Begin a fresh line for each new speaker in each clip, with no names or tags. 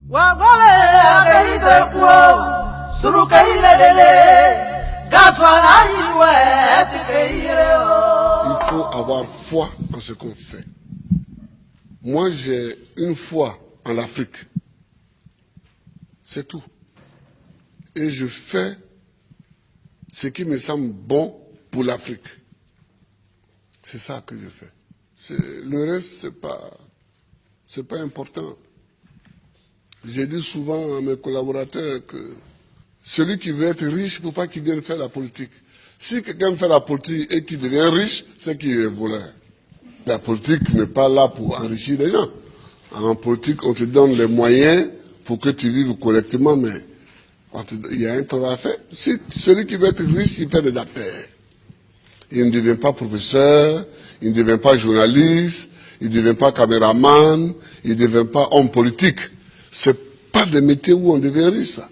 Il faut avoir foi en ce qu'on fait. Moi, j'ai une foi en l'Afrique. C'est tout. Et je fais ce qui me semble bon pour l'Afrique. C'est ça que je fais. Le reste, c'est pas important. J'ai dit souvent à mes collaborateurs que celui qui veut être riche, il ne faut pas qu'il vienne faire la politique. Si quelqu'un fait la politique et qu'il devient riche, c'est qu'il est voleur. La politique n'est pas là pour enrichir les gens. En politique, on te donne les moyens pour que tu vives correctement, mais il y a un travail à faire. Si celui qui veut être riche, il fait des affaires. Il ne devient pas professeur, il ne devient pas journaliste, il ne devient pas caméraman, il ne devient pas homme politique. C'est pas des métiers où on devient riche, ça.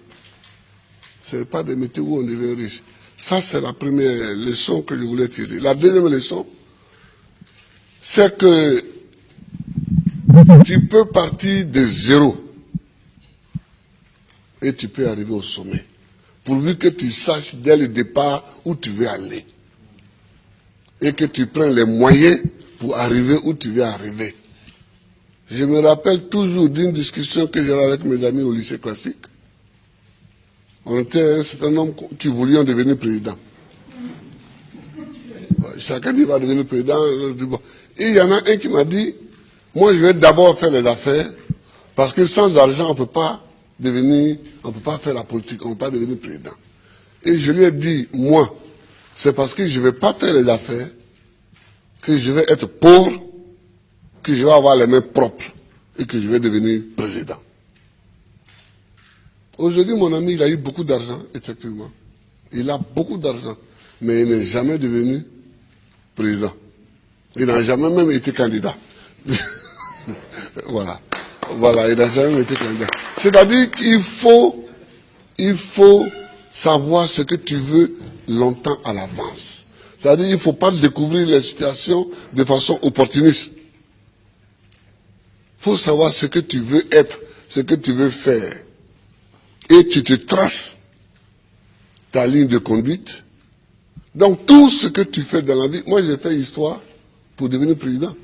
C'est pas des métiers où on devient riche. Ça, c'est la première leçon que je voulais tirer. La deuxième leçon, c'est que tu peux partir de zéro et tu peux arriver au sommet. Pourvu que tu saches dès le départ où tu veux aller. Et que tu prennes les moyens pour arriver où tu veux arriver. Je me rappelle toujours d'une discussion que j'avais avec mes amis au lycée classique. On était un certain nombre qui voulions devenir président. Chacun dit va devenir président. Et il y en a un qui m'a dit, moi je vais d'abord faire les affaires, parce que sans argent on ne peut pas faire la politique, on ne peut pas devenir président. Et je lui ai dit, moi, c'est parce que je ne vais pas faire les affaires, que je vais être pauvre, que je vais avoir les mains propres et que je vais devenir président. Aujourd'hui, mon ami, il a eu beaucoup d'argent, effectivement. Il a beaucoup d'argent, mais il n'est jamais devenu président. Il n'a jamais même été candidat. Voilà, il n'a jamais été candidat. C'est-à-dire qu'il faut savoir ce que tu veux longtemps à l'avance. C'est-à-dire qu'il ne faut pas découvrir les situations de façon opportuniste. Il faut savoir ce que tu veux être, ce que tu veux faire. Et tu te traces ta ligne de conduite. Donc tout ce que tu fais dans la vie, moi j'ai fait histoire pour devenir président.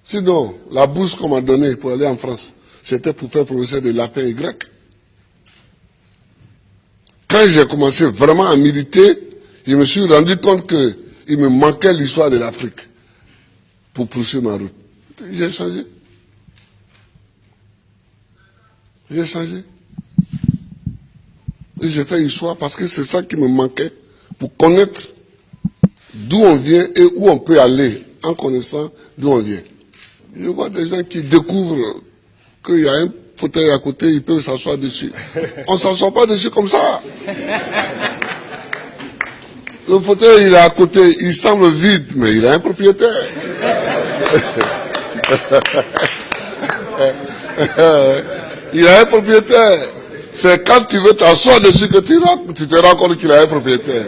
Sinon, la bourse qu'on m'a donnée pour aller en France, c'était pour faire professeur de latin et grec. Quand j'ai commencé vraiment à militer, je me suis rendu compte qu'il me manquait l'histoire de l'Afrique pour poursuivre ma route. J'ai changé. J'ai changé. Et j'ai fait histoire parce que c'est ça qui me manquait pour connaître d'où on vient et où on peut aller en connaissant d'où on vient. Je vois des gens qui découvrent qu'il y a un fauteuil à côté, ils peuvent s'asseoir dessus. On ne s'assoit pas dessus comme ça. Le fauteuil, il est à côté, il semble vide, mais il a un propriétaire. Il a un propriétaire. C'est quand tu veux t'asseoir dessus que tu te rends compte qu'il a un propriétaire.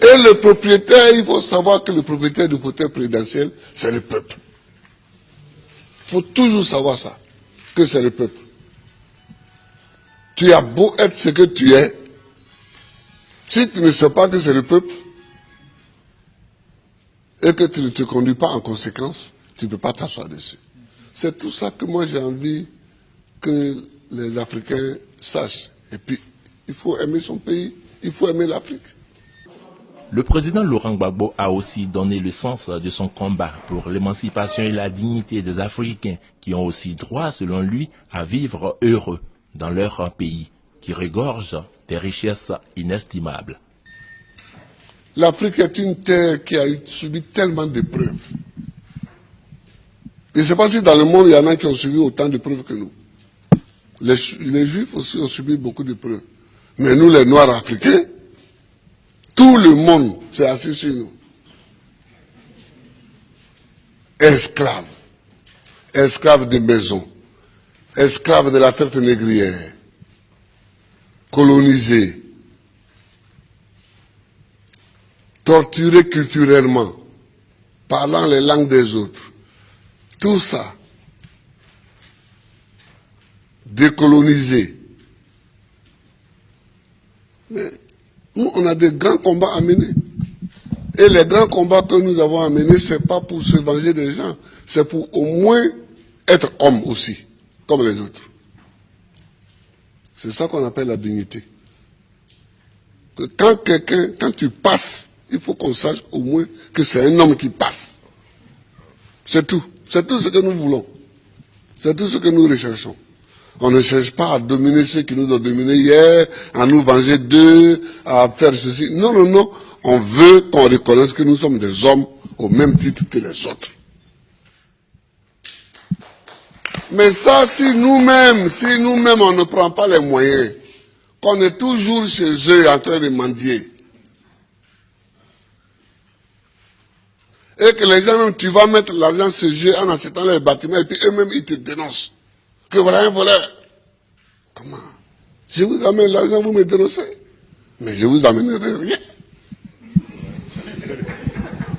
Et le propriétaire, il faut savoir que le propriétaire du fauteuil présidentiel, c'est le peuple. Il faut toujours savoir ça, que c'est le peuple. Tu as beau être ce que tu es, si tu ne sais pas que c'est le peuple, et que tu ne te conduis pas en conséquence, tu ne peux pas t'asseoir dessus. C'est tout ça que moi j'ai envie que les Africains sachent. Et puis, il faut aimer son pays, il faut aimer l'Afrique.
Le président Laurent Gbagbo a aussi donné le sens de son combat pour l'émancipation et la dignité des Africains qui ont aussi droit, selon lui, à vivre heureux dans leur pays, qui regorge des richesses inestimables.
L'Afrique est une terre qui a subi tellement d'épreuves. Je ne sais pas si dans le monde, il y en a qui ont subi autant d'épreuves que nous. Les Juifs aussi ont subi beaucoup d'épreuves. Mais nous, les Noirs africains, tout le monde s'est assis sur nous. Esclaves. Esclaves de maison. Esclaves de la traite négrière. Colonisés. Torturés culturellement. Parlant les langues des autres. Tout ça. décoloniser. Mais nous, on a des grands combats à mener. Et les grands combats que nous avons à mener, ce n'est pas pour se venger des gens, c'est pour au moins être homme aussi, comme les autres. C'est ça qu'on appelle la dignité. Que quand tu passes, il faut qu'on sache au moins que c'est un homme qui passe. C'est tout. C'est tout ce que nous voulons. C'est tout ce que nous recherchons. On ne cherche pas à dominer ceux qui nous ont dominés hier, à nous venger d'eux, à faire ceci. Non, non, non. On veut qu'on reconnaisse que nous sommes des hommes au même titre que les autres. Mais ça, si nous-mêmes, on ne prend pas les moyens, qu'on est toujours chez eux en train de mendier, et que les gens, même, tu vas mettre l'argent chez eux en achetant les bâtiments, et puis eux-mêmes, ils te dénoncent. Que voilà un voleur. Comment? Je vous amène l'argent, vous me dénoncez. Mais je vous amènerai rien.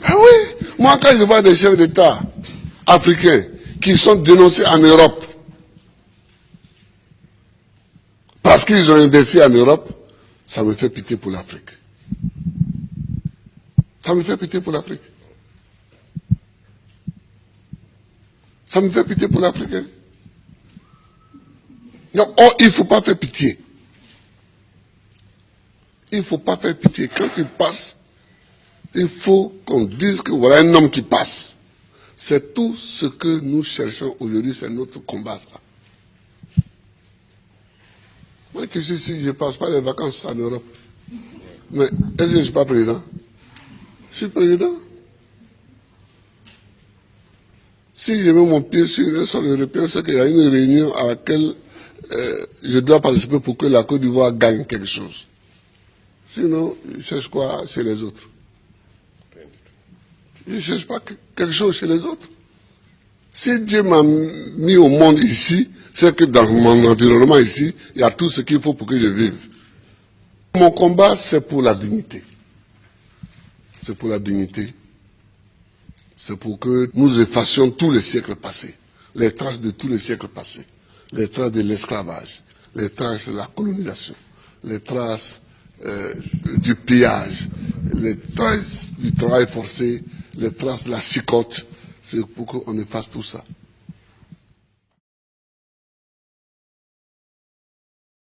Ah oui, moi quand je vois des chefs d'État africains qui sont dénoncés en Europe, parce qu'ils ont investi en Europe, ça me fait pitié pour l'Afrique. Ça me fait pitié pour l'Afrique. Ça me fait pitié pour l'Afrique. Non, oh, il ne faut pas faire pitié. Il ne faut pas faire pitié. Quand tu passes, il faut qu'on dise que voilà un homme qui passe. C'est tout ce que nous cherchons aujourd'hui, c'est notre combat. Ça. Moi qui suis ici, je ne passe pas les vacances en Europe. Mais est-ce que je ne suis pas président? Je suis président. Si je mets mon pied sur un sol européen, c'est qu'il y a une réunion à laquelle je dois participer pour que la Côte d'Ivoire gagne quelque chose. Sinon, je cherche quoi chez les autres? Je ne cherche pas quelque chose chez les autres. Si Dieu m'a mis au monde ici, c'est que dans mon environnement ici, il y a tout ce qu'il faut pour que je vive. Mon combat, c'est pour la dignité. C'est pour la dignité. C'est pour que nous effacions tous les siècles passés, les traces de tous les siècles passés, les traces de l'esclavage, les traces de la colonisation, les traces du pillage, les traces du travail forcé, les traces de la chicote. C'est pour qu'on efface tout ça.